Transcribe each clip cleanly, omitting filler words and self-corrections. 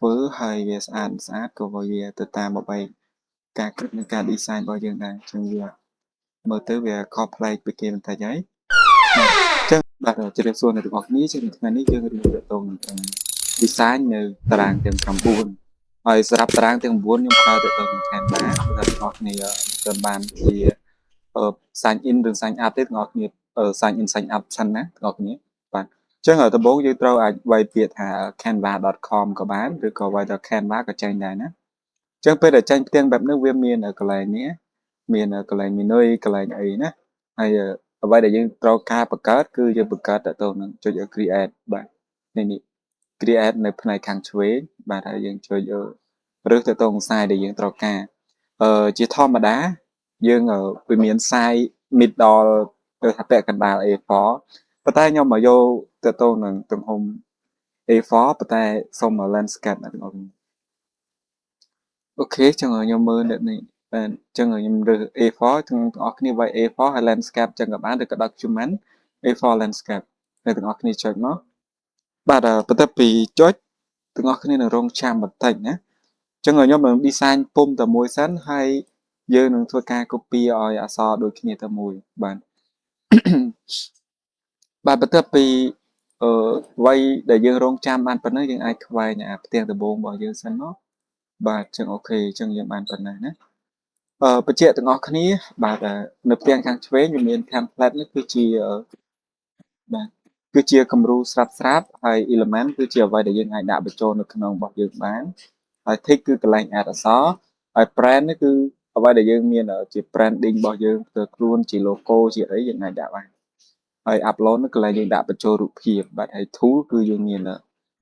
ធ្វើហើយវាស្អាតក៏វាទៅតាមអ្វីការគិតនិងការ design របស់យើងដែរអញ្ចឹងវាមើលទៅវាខុសប្លែកពីគេបន្តិចហើយអញ្ចឹងបាទជម្រាបសួរអ្នកទាំងអស់គ្នាជាថ្ងៃនេះយើងរៀនទាក់ទងនឹង design នៅតារាងទាំង9ហើយសម្រាប់តារាងទាំង9ខ្ញុំប្រើទាក់ទងនឹង Canva គឺថាអ្នកទាំងអស់គ្នាមិនបានជា sign in ឬ sign up ទេទាំងអស់គ្នាsign in sign up សិនណាទាំងអស់គ្នាបាទអញ្ចឹងដំបូងយើងត្រូវអាចវាយពាក្យថា canva.com ក៏បានឬក៏វាយថា Canva ក៏ចេញដែរណាអញ្ចឹងពេលដែលចេញផ្ទាំងបែបនេះវាមានកន្លែងនេះមានកន្លែង menu កន្លែងអីណាហើយអ្វីដែលយើងត្រូវការបង្កើតគឺយើងបង្កើតទៅនឹងចុច create បាទនេះ create នៅផ្នែកខាងឆ្វេងបាទហើយយើងចុចរើសទៅតងខ្សែដែលយើងត្រូវការជាធម្មតាយើងវាមានខ្សែ middle ទៅថាពាក់កណ្ដាល A4 ប៉ុន្តែខ្ញុំមកយកទៅតងនឹងទំហំ A4 ប៉ុន្តែសូម landscape អ្នកទាំងអស់គ្នាអូខេចឹងខ្ញុំមើលនេះបាទចឹងខ្ញុំរើស A4 ទាំងអស់គ្នាវាយ A4 ហើយ landscape ចឹងក៏បានឬក៏ document A4 landscape អ្នកទាំងអស់គ្នាចុចមកបាទបន្ទាប់ពីចុចទាំងអស់គ្នានឹងរងចាំបន្តិចណាចឹងខ្ញុំនឹង design ពុំតែមួយសិនហើយយើងនឹងធ្វើការ copy ឲ្យអក្សរដូចគ្នាតែមួយបាទបាទបន្ទាប់ពីវ័យដែលយើងរងចាំបានប៉ុណ្ណឹងយើងអាចខ្វែងផ្ទាំងដំបូងរបស់យើងសិនមកបាទចឹងអូខេចឹងយើងបានប៉ុណ្ណឹងណាបញ្ជាក់ទាំងអស់គ្នាបាទនៅផ្ទាំងខាងឆ្វេងវាមាន template នេះគឺជាបាទគឺជាគំរូស្រាប់ហើយ element គឺជាអ្វីដែលយើងអាចដាក់បញ្ចូលនៅក្នុងរបស់យើងបានហើយ tick គឺកន្លែង add អក្សរហើយ brand នេះគឺអ្វីដែលយើងមានជា branding របស់យើងផ្ទាល់ខ្លួនជា logo ជាអីយើងអាចដាក់បានហើយ upload នេះកន្លែងយើងដាក់បញ្ចូលរូបភាពបាទហើយ tool គឺយើងមាន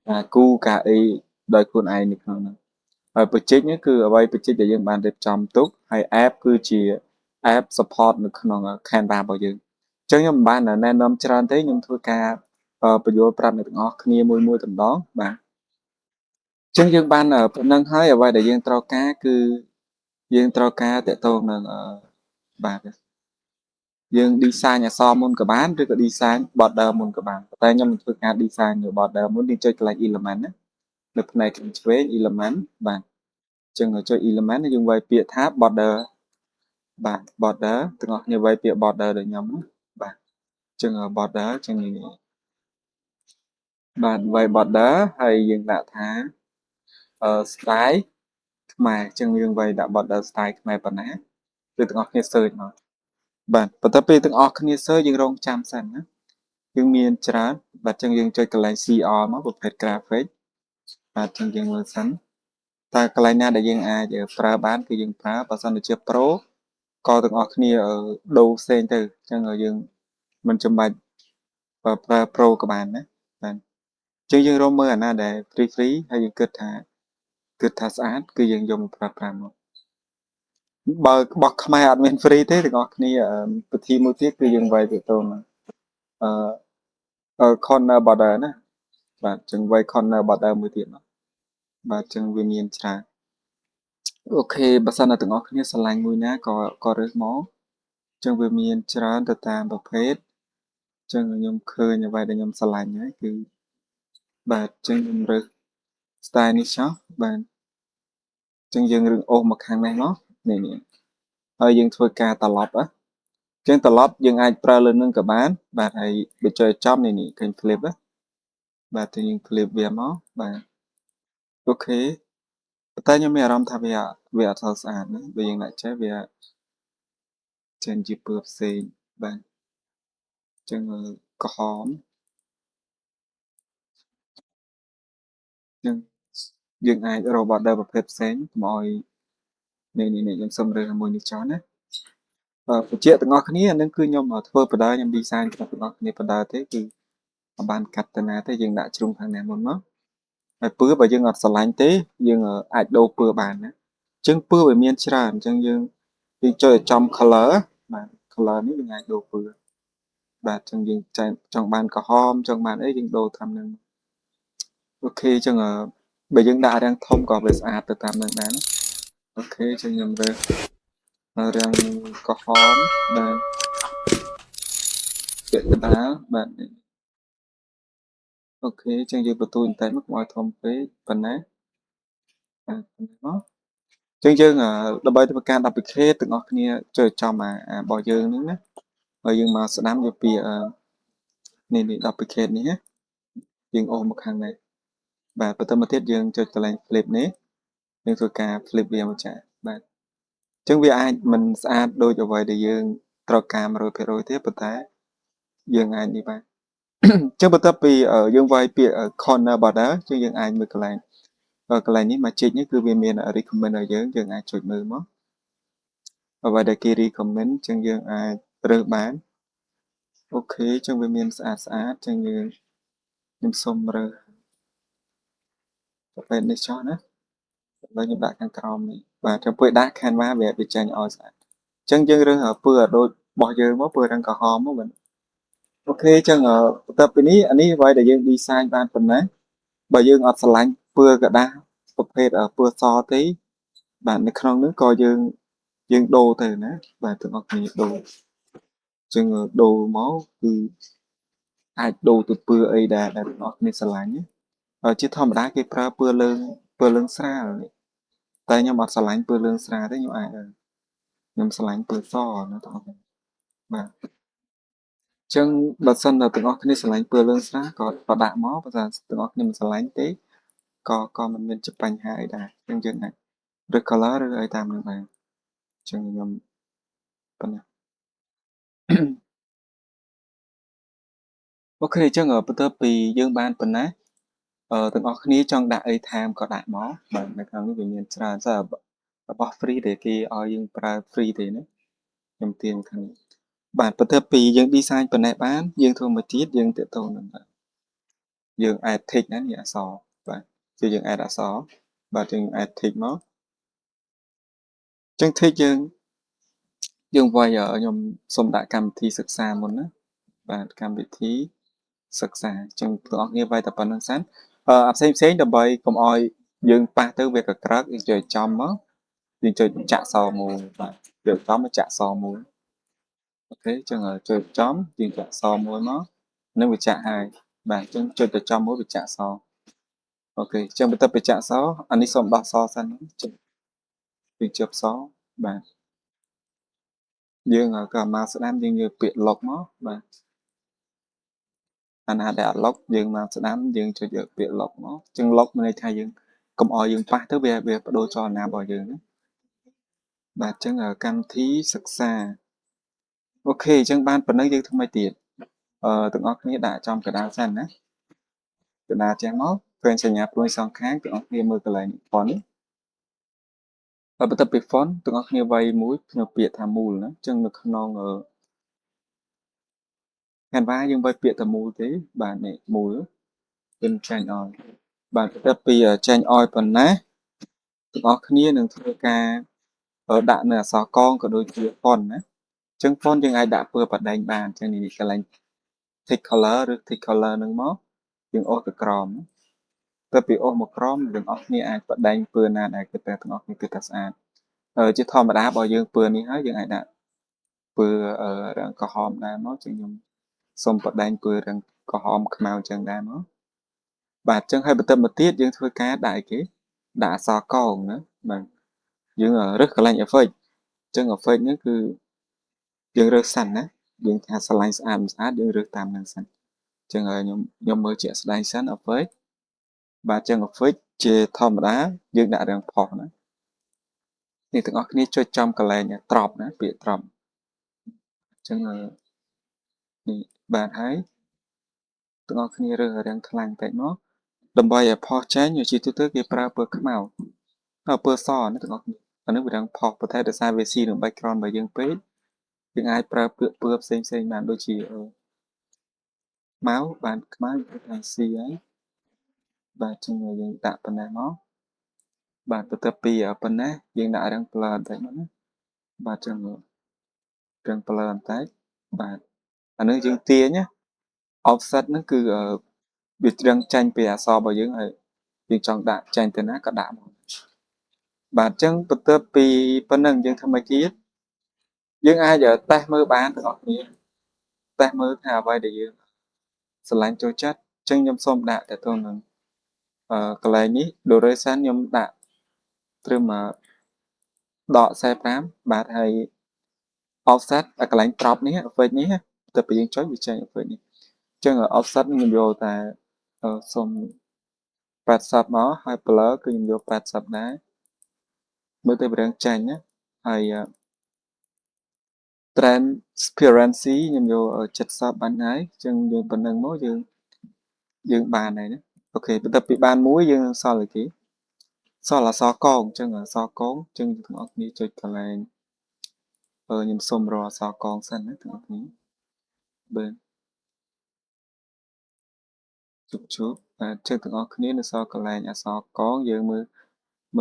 ការគូការអីដោយខ្លួនឯងនៅក្នុងនោះហើយបច្ចេកនេះគឺអ្វីបច្ចេកដែលយើងបានរៀបចំទុកហើយ app គឺជា app support នៅក្នុង Canva របស់យើងអញ្ចឹងខ្ញុំមិនបានណែនាំច្រើនទេខ្ញុំធ្វើការបញ្យល់ប្រាប់អ្នកទាំងអស់គ្នាមួយតែម្ដងបាទអញ្ចឹងយើងបានប៉ុណ្ណឹងហើយអ្វីដែលយើងត្រូវការគឺយើងត្រូវការតកតងនឹងបាទយើង design អក្សរមុនក៏បានឬក៏ design border មុនក៏បានតែខ្ញុំនឹងធ្វើការ design នៅ border មុនយើងចុចកន្លែង element ណានៅផ្នែកខាងឆ្វេង element បាទអញ្ចឹងចុច element យើងវាយពាក្យថា border បាទ border ទាំងអស់គ្នាវាយពាក្យ border ដូចខ្ញុំបាទអញ្ចឹង border អញ្ចឹងបាទវាយ border ហើយយើងដាក់ថាstyle ខ្មែរអញ្ចឹងយើងវាយដាក់ border style ខ្មែរប៉ុណ្ណាគឺទាំងអស់គ្នា search មកបាទបន្ទាប់ពីទាំងអស់គ្នា search យើងរងចាំសិនណាយើងមានច្រើនបាទអញ្ចឹងយើងចុចកន្លែង CR មកប្រភេទ graphic បាទអញ្ចឹងយើងមើលសិនតើកន្លែងណាដែលយើងអាចប្រើបានគឺយើងប្រើបើសិនជា Pro ក៏ទាំងអស់គ្នាដូរផ្សេងទៅអញ្ចឹងយើងមិនចាំបាច់ប្រើ Pro ក៏បានណាបាទអញ្ចឹងយើងរកមើលអាណាដែល free ហើយយើងគិតថាស្អាតគឺយើងយកមកប្រើប្រាស់មកបើរបស់ខ្មែរអត់មាន free ទេទាំងអស់គ្នាវិធីមួយទៀតគឺយើងវាយទៅទៅcorner border ណាបាទអញ្ចឹងវាយ corner border មួយទៀតមកបាទអញ្ចឹងវាមានច្រើនអូខេបើសិនតែទាំងអស់គ្នាឆ្លាញ់មួយណាក៏រើសមកអញ្ចឹងវាមានច្រើនទៅតាមប្រភេទអញ្ចឹងខ្ញុំឃើញអ្វីដែលខ្ញុំឆ្លាញ់ហើយគឺបាទអញ្ចឹងខ្ញុំរើស style នេះចោះបាទអញ្ចឹងយើងរឿងអូសមកខាងនេះមកនេះហើយយើងធ្វើការត្រឡប់អញ្ចឹងត្រឡប់យើងអាចប្រើលើនឹងក៏បានបាទហើយបញ្ចុចចំនេះឃើញ flip បាទទៅយើង flip វាមកបាទអូខេតែខ្ញុំមានអារម្មណ៍ថាវាអត់សូវស្អាតណាបើយើងដាក់ចេះវាចេញជាពណ៌ផ្សេងបាទអញ្ចឹងក្រហមអញ្ចឹងយើងអាចរក border ប្រភេទផ្សេងកុំឲ្យនេះខ្ញុំសុំរើសមួយនេះចោលណាបញ្ជាក់ទាំងអស់គ្នាអានឹងគឺខ្ញុំធ្វើបដាខ្ញុំ design ទាំងអស់គ្នាបដាទេគឺមិនបានកាត់ទៅណាទេយើងដាក់ជ្រុងខាងនេះមុនមកហើយពើបើយើងអត់ស្រឡាញ់ទេយើងអាចដូរពើបានណាអញ្ចឹងពើវាមានច្រើនអញ្ចឹងយើងចុចចំ color បាទ color នេះយើងអាចដូរពើបាទអញ្ចឹងយើងចង់បានក្រហមចង់បានអីយើងដូរតាមនឹងអូខេអញ្ចឹងបើយើងដាក់រាងធំក៏វាស្អាតទៅតាមនឹងដែរអូខេអញ្ចឹងខ្ញុំរើសរាងក្រហមបាទពាក់កណ្ដាលបាទអូខេអញ្ចឹងយើងបន្ទូចបន្តិចមកកុំឲ្យធំពេកប៉ុណ្ណា đóចឹងយើងដើម្បីធ្វើការ duplicate ទាំងអស់គ្នាចូលចំរបស់យើងហ្នឹងណាហើយយើងមកស្ដាំយកពីនេះ duplicate នេះណាយើងអូសមកខាងនេះបាទបន្តមកទៀតយើងចុចកន្លែង flip នេះយើងធ្វើការ flip វាមកចាបាទអញ្ចឹងវាអាចមិនស្អាតដូចអ្វីដែលយើងត្រូវការ 100% ទេប៉ុន្តែយើងអាចនេះបាទអញ្ចឹងបន្ទាប់ពីយើងវាយពាក្យ corner border អញ្ចឹងយើងអាចមើលកន្លែងនេះ magic នេះគឺវាមាន recommend ឲ្យយើងអាចចុចមើលមកអ្វីដែលគេ recommend អញ្ចឹងយើងអាចរើសបានអូខេអញ្ចឹងវាមានស្អាតអញ្ចឹងខ្ញុំសុំរើសប្រភេទនេះចុះណាឥឡូវខ្ញុំដាក់ខាងក្រោមនេះបាទចាំពេលដាក់ Canva វាចេញឲ្យស្អាតអញ្ចឹងយើងរើសពើឲ្យដូចរបស់យើងមកពើរឹងក្រហមមកបាទអូខេអញ្ចឹងបន្ទាប់ពីនេះអានេះអ្វីដែលយើង design បានប៉ុណ្ណាបើយើងអត់ឆ្លាញ់ពើกระดาษប្រភេទពើសទេបាទនៅក្នុងនោះក៏យើងដូរទៅណាបាទទាំងអស់គ្នាដូរអញ្ចឹងដូរមកគឺអាចដូរទៅពើអីដែលទាំងអស់គ្នាឆ្លាញ់ជាធម្មតាគេប្រើពើលឿងស្រាលតែខ្ញុំអត់ឆ្លាញ់ពើលឿងស្រាលទេខ្ញុំឆ្លាញ់ពើសណាទាំងអស់គ្នាបាទអញ្ចឹងបើសិនតែទាំងអស់គ្នាឆ្លាញ់ពើលឿងស្រាលក៏ដាក់មកបើថាទាំងអស់គ្នាមិនឆ្លាញ់ទេក៏មិនមានជាបញ្ហាអីដែរអញ្ចឹងយើងអាចឬ color ឬអីតាមនឹងដែរអញ្ចឹងខ្ញុំប៉ុណ្ណាអូខេអញ្ចឹងបន្ទាប់ពីយើងបានប៉ុណ្ណាទាំងអស់គ្នាចង់ដាក់អីថែមក៏ដាក់មកបាទនៅក្នុងនេះវាមានច្រើនសើរបស់ free ដែលគេឲ្យយើងប្រើ free ទេណាខ្ញុំទាញខាងនេះបាទបន្ទាប់ពីយើង design ប៉ុណ្ណេះបានយើងធ្វើមួយទៀតយើងទាក់ទងនឹងយើង add text ណានេះអក្សរបាទគឺយើង add អក្សរបាទយើង add text មកអញ្ចឹង text យើងវាយខ្ញុំសូមដាក់កម្មវិធីសិក្សាមុនណាបាទកម្មវិធីសិក្សាអញ្ចឹងបងប្អូនវាយតែប៉ុណ្្នឹងសិនអាផ្សេងដើម្បីកុំឲ្យយើងប៉ះទៅវាកក្រើកយើងចុចចំមកយើងចុចចាក់សមួយបាទយកចំមកចាក់សមួយអូខេអញ្ចឹងចុចចំយើងចាក់សមួយមកនឹងវាចាក់ហើយបាទអញ្ចឹងចុចទៅចំមួយវាចាក់សអូខេអញ្ចឹងបន្ទាប់ពីចាក់សអានេះសូមដោះសសិនចុចយើងជិបសបាទយើងក៏មកស្ដាំយើងយកពាក្យ log មកបាទអាណាដែលអត់ log យើងមកស្ដាំយើងចុចយកពាក្យ log មកអញ្ចឹង log មានន័យថាយើងកុំឲ្យយើងប៉ះទៅវាបដូរចលនារបស់យើងណាបាទអញ្ចឹងកម្មវិធីសិក្សាអូខេអញ្ចឹងបានប៉ុណ្ណឹងយើងធ្វើម៉េចទៀតទាំងអស់គ្នាដាក់ចំកណ្ដាលសិនណាកណ្ដាលចេះមកឃើញសញ្ញាព្រួយសងខាងទាំងអស់គ្នាមើលកន្លែង font ហើយបន្ទាប់ពី font ទាំងអស់គ្នាវាយមួយខ្ញុំពាក្យថាមូលណាអញ្ចឹងនៅក្នុងCanva យើងវាយពាក្យថាមូលទេបាទនេះមូលវិញចាញ់ឲ្យបាទបន្ទាប់ពីចាញ់ឲ្យប៉ុណ្ណាទាំងអស់គ្នានឹងធ្វើការដាក់នៅអក្សរកងក៏ដូចជា font ណាអញ្ចឹង font យើងអាចដាក់ពណ៌បដែងបានអញ្ចឹងនេះកន្លែង tick color ឬ tick color ហ្នឹងមកយើងអូសទៅក្រោមទៅពីអូសមកក្រោមទាំងអស់គ្នាអាចបដែងពណ៌ណាដែលគិតថាទាំងអស់គ្នាគិតថាស្អាតជាធម្មតាបើយើងពណ៌នេះហើយយើងអាចដាក់ពណ៌រងក្រហមដែរមកចឹងខ្ញុំសូមបដែងពណ៌រងក្រហមខ្មៅចឹងដែរមកបាទអញ្ចឹងហើយបន្ទាប់មកទៀតយើងធ្វើការដាក់អីគេដាក់អក្សរកងណាបាទយើងរើសកន្លែង effect អញ្ចឹង effect នេះគឺយើងរើសសិនណាយើងថាឆ្លាញ់ស្អាតមិនស្អាតយើងរើសតាមនឹងសិនអញ្ចឹងហើយខ្ញុំមើលជាក់ស្ដែងសិន effect បាទអញ្ចឹង effect ជាធម្មតាយើងដាក់រឿងផុសណានេះទាំងអស់គ្នាចុចចំកន្លែងត្រប់ណាពាក្យត្រប់អញ្ចឹងនេះបាទហើយទាំងអស់គ្នារើសរឿងខ្លាំងតែមកដើម្បីឲ្យផុសចេញជាទូទៅគេប្រើពណ៌ខ្មៅពណ៌សណាទាំងអស់គ្នាអានេះវារឿងផុសប៉ុន្តែដោយសារវាស៊ីនឹង background របស់យើងពេកយើងអាចប្រើពាក្យពណ៌ផ្សេងបានដូចជាខ្មៅបានខ្មៅថាស៊ីហើយបាទចឹងយើងដាក់ប៉ុណ្ណេះមកបាទបន្ទាប់ពីប៉ុណ្ណេះយើងដាក់រឿង blur បន្តិចមកណាបាទចឹងរឿង blur បន្តិចបាទអានេះយើងទាញណា offset ហ្នឹងគឺវាច្រឹងចាញ់ពីអក្សររបស់យើងហើយយើងចង់ដាក់ចាញ់ទៅណាក៏ដាក់មកបាទអញ្ចឹងបន្ទាប់ពីប៉ុណ្ណឹងយើងធ្វើម៉េចទៀតយើងអាចតេស្តមើលបានទាំងអស់គ្នាតេស្តមើលថាអ្វីដែលយើងស្រឡាញ់ចូលចិត្តអញ្ចឹងខ្ញុំសូមដាក់ទៅនឹងកន្លែងនេះ duration ខ្ញុំដាក់ ត្រឹមដក45បាទហើយ offset កន្លែង drop នេះ effect នេះទៅពេលយើងចុចវាចេញ effect នេះអញ្ចឹង offset ខ្ញុំយកតែសុំ80មកហើយ blur គឺខ្ញុំយក80ដែរមើលទៅវារឿងចាញ់ណាហើយ transparency ខ្ញុំយក70បានហើយអញ្ចឹងយើងប៉ុណ្្នឹងមកយើងបានហើយណាអូខេបន្ទាប់ពីបានមួយយើងសល់អីគេសល់អក្សរកងអញ្ចឹងអក្សរកងអញ្ចឹងទាំងអស់គ្នាចុចកន្លែងខ្ញុំសុំរកអក្សរកងសិនណាទាំងអស់គ្នាបើជប់បាទជើងទាំងអស់គ្នានៅសល់កន្លែងអក្សរកងយើងមើ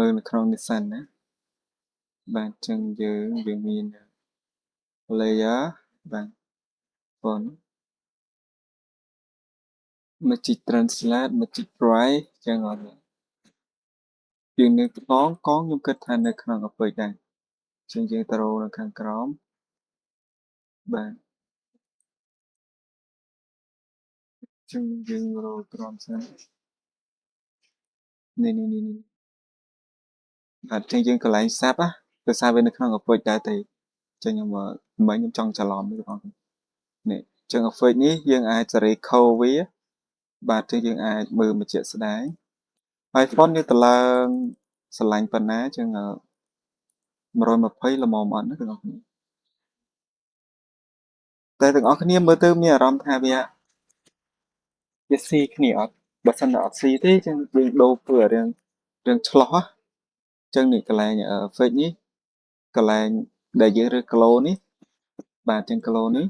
លនៅក្នុងនេះសិនណាបាទអញ្ចឹងយើងមាន layer បាទ font magic translate magic bright អញ្ចឹងអត់យើងនៅកងខ្ញុំគិតថានៅក្នុង effect ដែរអញ្ចឹងយើងទៅរកនៅខាងក្រោមបាទអញ្ចឹងយើងរកក្រោមសិននេះបាទអញ្ចឹងយើងកន្លែង sub ដោយសារវានៅក្នុង effect ដែរទេអញ្ចឹងខ្ញុំចង់ច្រឡំទេបងប្អូននេះអញ្ចឹង effect នេះយើងអាចសេរី code វាបាទអញ្ចឹងយើងអាចមើលមកជាក់ស្ដែងហើយ font យើងទៅឡើងស្រឡាញ់ប៉ុណ្ណាអញ្ចឹង120ល្មមអត់ណាទាំងអស់គ្នាតែទាំងអស់គ្នាមើលទៅមានអារម្មណ៍ថាវាស៊ីគ្នាអត់បើសិនតែអត់ស៊ីទេអញ្ចឹងយើងដូរធ្វើរឿងឆ្លោះអញ្ចឹងនេះកន្លែង fake នេះកន្លែងដែលយើងរើស glow នេះបាទអញ្ចឹង glow នេះ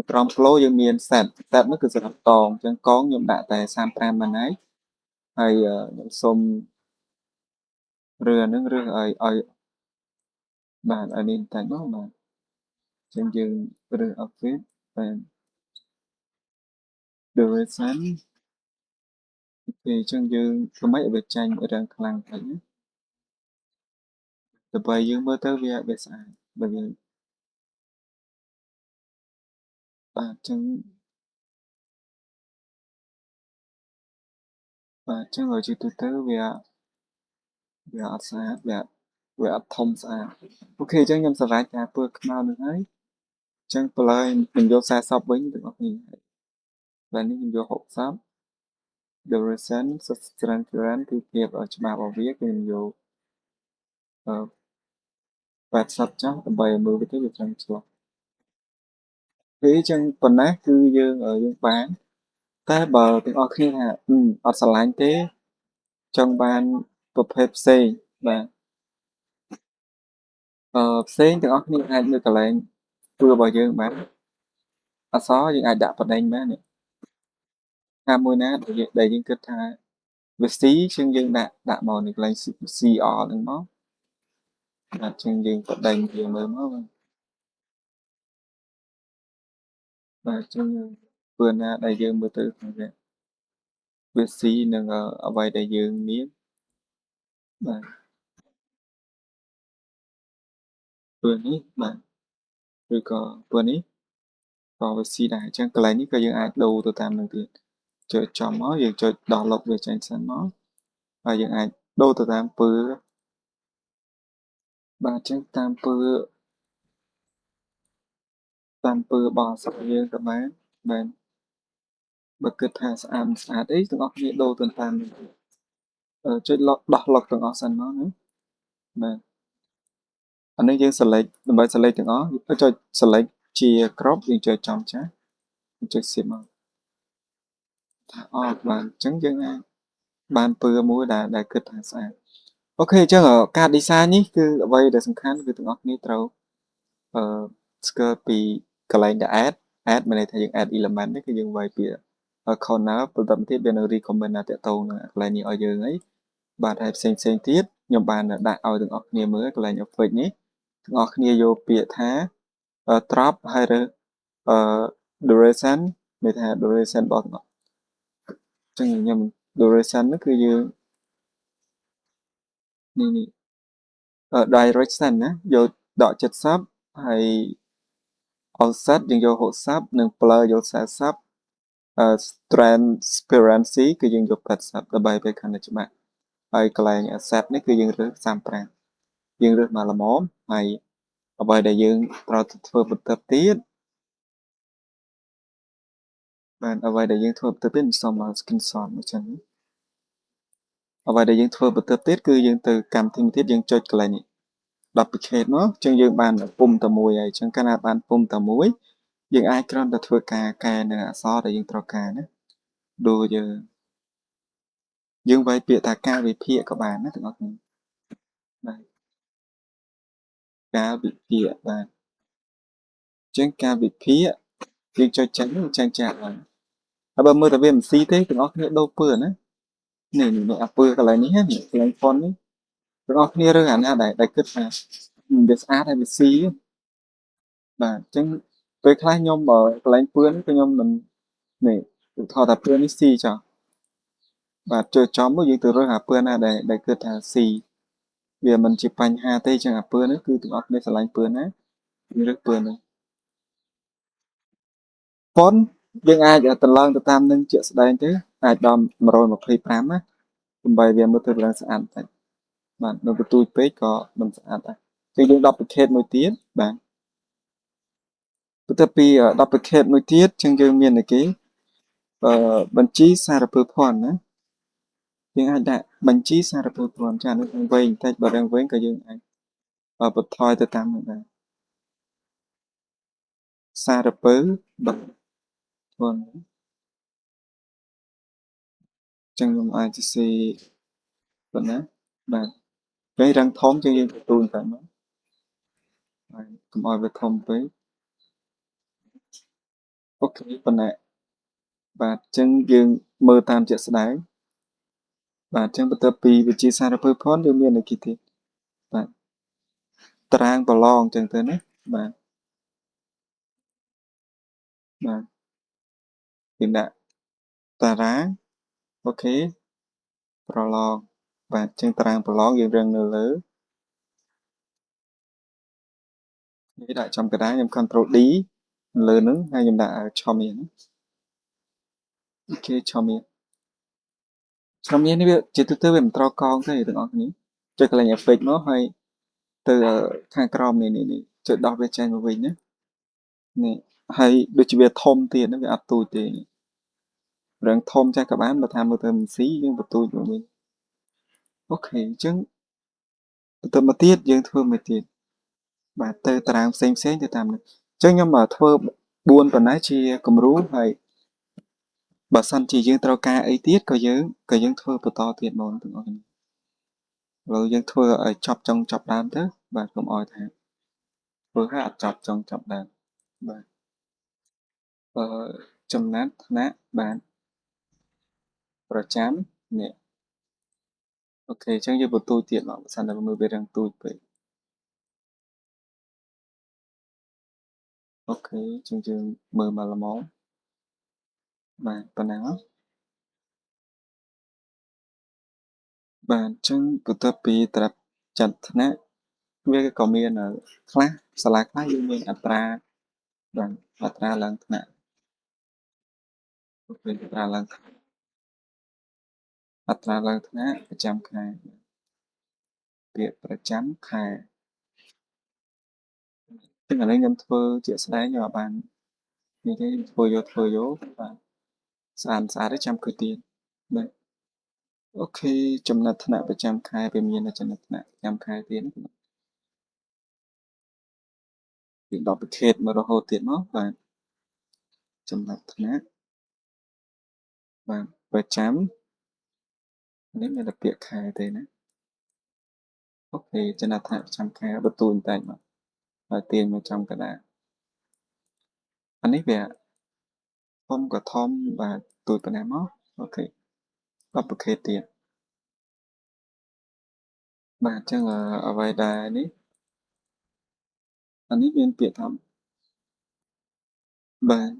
ក្រោម glow យើងមាន set នោះគឺសម្រាប់កងអញ្ចឹងកងខ្ញុំដាក់តែ35បានហើយខ្ញុំសុំរើហ្នឹងរើសឲ្យបាទឲ្យនេះតែមកបាទអញ្ចឹងយើងរើស outfit បាទ duration អូខេអញ្ចឹងយើងធ្វើម៉េចឲ្យវាចាញ់រឿងខ្លាំងពេកណាដើម្បីយើងមើលទៅវាស្អាតបើយើងបាទអញ្ចឹងបាទអញ្ចឹងឲ្យជាទូទៅវាអត់ស្អាតវាអត់ធំស្អាតអូខេអញ្ចឹងខ្ញុំសម្រេចការធ្វើខ្មៅនឹងហើយអញ្ចឹងបន្លែខ្ញុំយក40វិញទាំងអស់គ្នាបាទនេះខ្ញុំយក60 duration strength គឺភាពច្បាស់របស់វាគឺខ្ញុំយក80ចុះដើម្បីឲ្យមើលវាទៅវាត្រឹមច្បាស់ពេលអញ្ចឹងប៉ុណ្ណាគឺយើងបានតែបើទាំងអស់គ្នាថាអត់ស្រឡាញ់ទេចង់បានប្រភេទផ្សេងបាទផ្សេងទាំងអស់គ្នាអាចនៅកន្លែងធ្វើរបស់យើងបានអក្សរយើងអាចដាក់បណ្ដេញបានតាមមួយណាដែលយើងគិតថាវាស៊ីជាងយើងដាក់មកនៅកន្លែង CR ហ្នឹងមកបាទជាងយើងបណ្ដេញវាមើលមកបាទជាងធ្វើណាដែលយើងមើលទៅវាស៊ីនឹងអ្វីដែលយើងមានបាទធ្វើនេះបាទឬក៏ធ្វើនេះក៏វាស៊ីដែរអញ្ចឹងកន្លែងនេះក៏យើងអាចដូរទៅតាមនឹងទៀតចុចចំមកយើងចុចដោះលុបវាចេញសិនមកហើយយើងអាចដូរទៅតាមពើបាទអញ្ចឹងតាមពើរបស់អក្សរយើងក៏បានបើគិតថាស្អាតមិនស្អាតអីទាំងអស់គ្នាដូរទៅតាមនេះចុចដោះលុបទាំងអស់សិនមកណាបាទអានេះយើង select ដើម្បី select ទាំងអស់ចុច select ជាគ្រប់យើងចុចចំចាស់ចុច save មកថាអត់បាទអញ្ចឹងយើងអាចបានពើមួយដែលគិតថាស្អាតអូខេអញ្ចឹងការ design នេះគឺអ្វីដែលសំខាន់គឺទាំងអស់គ្នាត្រូវស្គាល់ពីកន្លែងដែល add មានន័យថាយើង add element នេះគឺយើងវាយពី corner បន្តទៀតវានៅ recommend តាក់ទងនឹងកន្លែងនេះឲ្យយើងអីបាទហើយផ្សេងទៀតខ្ញុំបានដាក់ឲ្យទាំងអស់គ្នាមើលកន្លែង effect នេះទាំងអស់គ្នាយកពាក្យថា drop ហើយរើសduration មានថា duration របស់ទាំងអស់ចឹងខ្ញុំ duration ហ្នឹងគឺយើងនេះdirection ណាយកដក70ហើយ offset យើងយក60និង blur យក40transparency គឺយើងយក80ដើម្បីឲ្យវាកាន់តែច្បាស់ ហើយកន្លែង accept នេះគឺយើងរើស35យើងរើសមកល្មមហើយអ្វីដែលយើងត្រូវធ្វើបន្ទាប់ទៀតបាទអ្វីដែលយើងធ្វើបន្ទាប់ទៀតសូម screenshot មកចឹងអ្វីដែលយើងធ្វើបន្ទាប់ទៀតគឺយើងទៅកម្មវិធីមួយទៀតយើងចុចកន្លែងនេះ duplicate មកអញ្ចឹងយើងបានពុំតែមួយហើយអញ្ចឹងកាលណាបានពុំតែមួយយើងអាចគ្រាន់តែធ្វើការកែនៅអក្សរដែលយើងត្រូវការណាដូចយើងវាយពាក្យថាការវិភាគក៏បានណាទាំងអស់គ្នាបាទការវិភាគបាទអញ្ចឹងការវិភាគយើងចុចចាញ់ចាស់ហើយហើយបើមើលតែវាមិនស៊ីទេទាំងអស់គ្នាដូរពើណានេះអាពើកន្លែងនេះណាកន្លែង font នេះទាំងអស់គ្នារើសអាណាដែលគិតថាវាស្អាតហើយវាស៊ីបាទអញ្ចឹងពេលខ្លះខ្ញុំកន្លែងពឿនគឺខ្ញុំមិននេះគឺថតថាពឿននេះស៊ីចោះបាទចូលចំមកយើងទៅរើសអាពឿនណាដែលគិតថាស៊ីវាមិនជាបញ្ហាទេអញ្ចឹងអាពឿននេះគឺទាំងអស់គ្នាឆ្លាញ់ពឿនណាយើងរើសពឿននេះ font យើងអាចតម្លើងទៅតាមនឹងជាក់ស្ដែងទៅអាចដល់125ណាដើម្បីវាមើលទៅឡើងស្អាតបន្តិចបាទនៅបន្ទូចពេកក៏មិនស្អាតដែរអញ្ចឹងយើង duplicate មួយទៀតបាទបន្ទាប់ពី duplicate មួយទៀតអញ្ចឹងយើងមានអីគេបញ្ជីសារពើភ័ណ្ឌណាយើងអាចដាក់បញ្ជីសារពើភ័ណ្ឌចានេះវែងបន្តិចបើរឿងវែងក៏យើងអាចបន្ថយទៅតាមនោះដែរសារពើបាទភ័ណ្ឌអញ្ចឹងខ្ញុំអាចសរសេរប៉ុណ្ណាបាទពេលរឹងធំជាងយើងបន្ទូលតែមកហើយកុំឲ្យវាធំពេកអូខេប៉ុណ្ណាបាទអញ្ចឹងយើងមើលតាមជាក់ស្ដែងបាទអញ្ចឹងបន្ទាប់ពីវិជាសារពើភ័ណ្ឌយើងមានអីគេទៀតបាទតារាងប្រឡងអញ្ចឹងទៅណាបាទបាទយើងដាក់តារាងអូខេប្រឡងបាទអញ្ចឹងតារាងប្រឡងយើងរៀងនៅលើនេះដាក់ចំកណ្ដាលខ្ញុំ Ctrl D លើនឹងហើយខ្ញុំដាក់ឆមាសអូខេឆមាសនេះវាជាទូទៅវាមិនត្រូវកងទេទាំងអស់គ្នាចុចកន្លែង effect មកហើយទៅខាងក្រោមនេះចុចដោះវាចេញមកវិញណានេះហើយដូចជាវាធំទៀតណាវាអត់ទូចទេរឿងធំចាស់ក៏បានបើថាមើលទៅមិនស៊ីយើងបន្ទូចមកវិញអូខេអញ្ចឹងបន្តមកទៀតយើងធ្វើមួយទៀតបាទទៅតារាងផ្សេងទៅតាមនេះអញ្ចឹងខ្ញុំធ្វើ4ប៉ុណ្ណាជាគំរូហើយបើសិនជាយើងត្រូវការអីទៀតក៏យើងធ្វើបន្តទៀតមកទាំងអស់គ្នាឥឡូវយើងធ្វើឲ្យចប់ចុងចប់ដើមទៅបាទកុំឲ្យថាធ្វើឲ្យអត់ចប់ចុងចប់ដើមបាទចំណាត់ថ្នាក់បាទប្រចាំនេះអូខេអញ្ចឹងយើងបន្ទូចទៀតមកបើសិនតែមើលវារាំងទូចពេកអូខេអញ្ចឹងយើងមើលមកល្មមបាទប៉ុណ្ណឹងបាទអញ្ចឹងបន្ទាប់ពីត្រាប់ចាត់ថ្នាក់វាក៏មានខ្លះសាលាខ្លះយើងមានអត្រាបាទអត្រាឡើងថ្នាក់មានអត្រាឡើងថ្នាក់ប្រចាំខែពាក្យប្រចាំខែចឹងឥឡូវខ្ញុំធ្វើជាក់ស្ដែងយកបាននេះទេធ្វើយកបាទស្អាតទេចាំគិតទៀតបាទអូខេចំណាត់ថ្នាក់ប្រចាំខែវាមានចំណាត់ថ្នាក់ប្រចាំខែទៀតពី10 មករហូតទៀតមកបាទចំណាត់ថ្នាក់បាទប្រចាំនេះមានតែពាក្យខែទេណាអូខេចំណាត់ថ្នាក់ប្រចាំខែបន្ទូលបន្តិចមកហើយទាញមកចំកណ្ដាលអានេះវាធំក៏ធំបាទទូចប៉ុណ្ណេះមកអូខេ10 ទៀតបាទអញ្ចឹងអ្វីដែលនេះអានេះមានពាក្យថាបាទ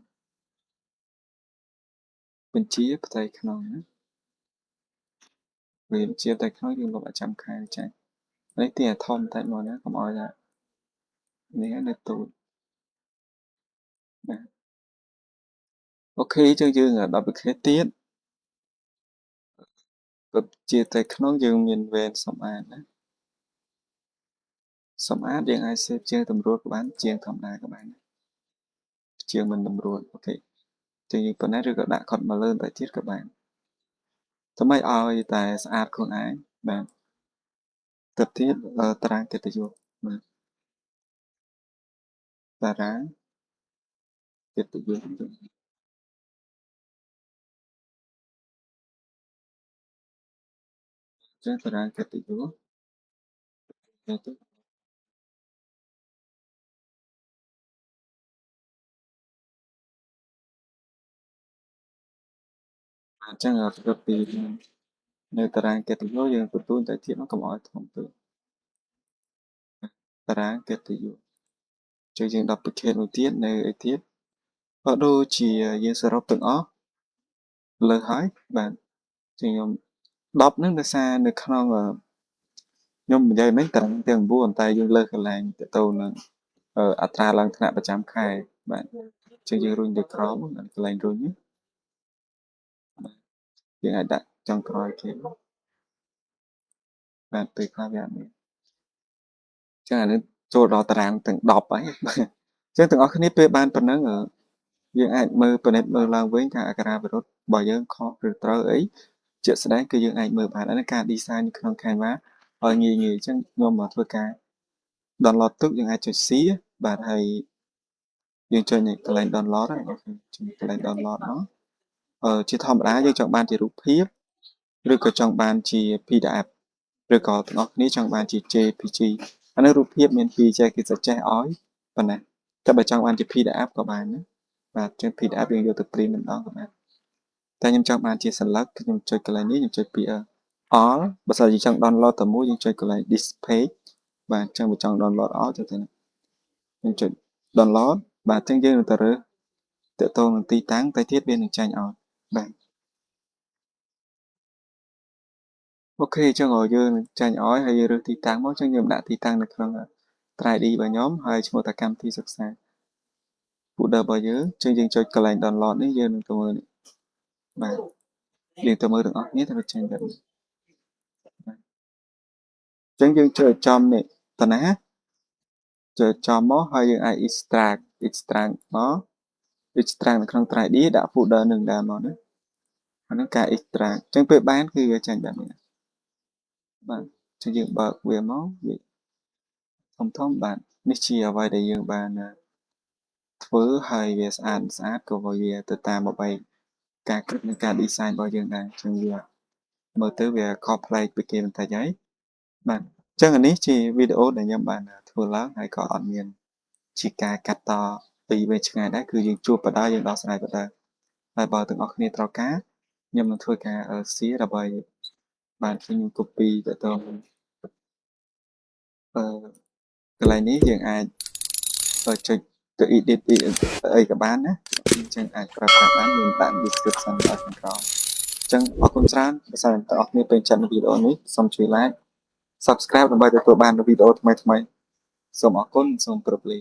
បញ្ជាផ្ទៃក្នុងណាវាបញ្ជាផ្ទៃក្នុងយើងលុបឲ្យចាំខែចា៎នេះទីអាធំតែមកណាកុំឲ្យថានេះនៅទូចបាទអូខេអញ្ចឹងយើង10 ទៀត ពិតជាតែក្នុងយើងមានវេនសម្អាតណាសម្អាតយើងអាចសេពជាងតម្រួតក៏បានជាងធម្មតាក៏បានជាងមិនតម្រួតអូខេជាងយើងប៉ុណ្ណាឬក៏ដាក់គាត់មកលើតែទៀតក៏បានធ្វើម៉េចឲ្យតែស្អាតខ្លួនឯងបាទទៅទៀតតារាងកិត្តិយសបាទតារាងកិត្តិយសចឹងតារាងកិត្តិយសទៅអញ្ចឹងទៅពីនៅតារាងកិត្តិយសយើងទទួលតែទៀតនោះកុំឲ្យធំពេកតារាងកិត្តិយសជួយយើង10 packet មួយទៀតនៅអីទៀតក៏ដូចជាយើងសរុបទាំងអស់លើហើយបាទជាខ្ញុំ10ហ្នឹងដោយសារនៅក្នុងខ្ញុំនិយាយមិញតារាងទាំង9តែយើងលើកកន្លែងទៅនឹងអត្រាឡើងថ្នាក់ប្រចាំខែបាទជាងយើងរុញទៅក្រោមកន្លែងរុញយើងអាចដាក់ចុងក្រោយគេបាទពេលខ្លះវាអត់មានចឹងអានេះចូលដល់តារាងទាំង10ហើយចឹងទាំងអស់គ្នាពេលបានប៉ុណ្ណឹងយើងអាចមើលពិនិត្យមើលឡើងវិញថាអក្ខរាវិរុទ្ធរបស់យើងខុសឬត្រូវអីជាក់ស្ដែងគឺយើងអាចមើលបានអានេះការ design ក្នុង Canva ឲ្យងាយងាយអញ្ចឹងខ្ញុំមកធ្វើការ download ទុកយើងអាចចុច C បាទហើយយើងចុចកន្លែង download ហ្នឹងអូខេចុចកន្លែង download មកជាធម្មតាយើងចង់បានជារូបភាពឬក៏ចង់បានជា PDF ឬក៏ទាំងអស់គ្នាចង់បានជា JPG អានេះរូបភាពមានពីរចេះគេសចេះឲ្យប៉ុណ្ណាតែបើចង់បានជា PDF ក៏បានណាបាទចឹង PDF យើងយកទៅ print ម្ដងក៏បានតែខ្ញុំចង់បានជា select ខ្ញុំចុចកន្លែងនេះខ្ញុំចុចពី all បើសិនជាចង់ download តែមួយយើងចុចកន្លែង this page បាទចឹងបើចង់ download all ទៅខ្ញុំចុច download បាទចឹងយើងនឹងទៅរើសតទៅនឹងទីតាំងតែទៀតវានឹងចាញ់ឲ្យបាទអូខេចឹងយើងនឹងចាញ់ឲ្យហើយយើងរើសទីតាំងមកចឹងយើងដាក់ទីតាំងនៅក្នុង 3D របស់ខ្ញុំហើយឈ្មោះថាកម្មវិធីសិក្សា folder របស់យើងចឹងយើងចុចកន្លែង download នេះយើងនឹងទៅមើលនេះបាទយើងទៅមើលទាំងអស់គ្នាទៅវាចេញបែបនេះចឹងយើងចុចចំនេះតាណាចុចចំមកហើយយើងអាច extract មក extract នៅក្នុង 3D ដាក់ folder នឹងដែរមកណាអានឹងការ extract ចឹងពេលបានគឺវាចេញបែបនេះបាទចឹងយើងបើកវាមកវាធំបាទនេះជាអ្វីដែលយើងបានធ្វើហើយវាស្អាតក៏វាទៅតាមអ្វីការគិតនិងការ design របស់យើងដែរចឹងវាមើលទៅវាខុសប្លែកពីគេបន្តិចហើយបាទចឹងអានេះជាវីដេអូដែលខ្ញុំបានធ្វើឡើងហើយក៏អត់មានជាការកាត់តពីវែងឆ្ងាយដែរគឺយើងជួបបដាយើងដោះស្រាយបដាហើយបើទាំងអស់គ្នាត្រូវការខ្ញុំនឹងធ្វើការshare ដើម្បីបានខ្ញុំ copy ទៅកន្លែងនេះយើងអាចចុចទៅ edit អីក៏បានណាអញ្ចឹងអាចប្រើប្រាស់បានយើងដាក់ description នៅខាងក្រោមអញ្ចឹងអរគុណច្រើនបើសិនតែអ្នកគ្នាពេញចិត្តនៅវីដេអូនេះសូមជួយ like subscribe ដើម្បីទទួលបានវីដេអូថ្មីៗសូមអរគុណសូមគោរពលា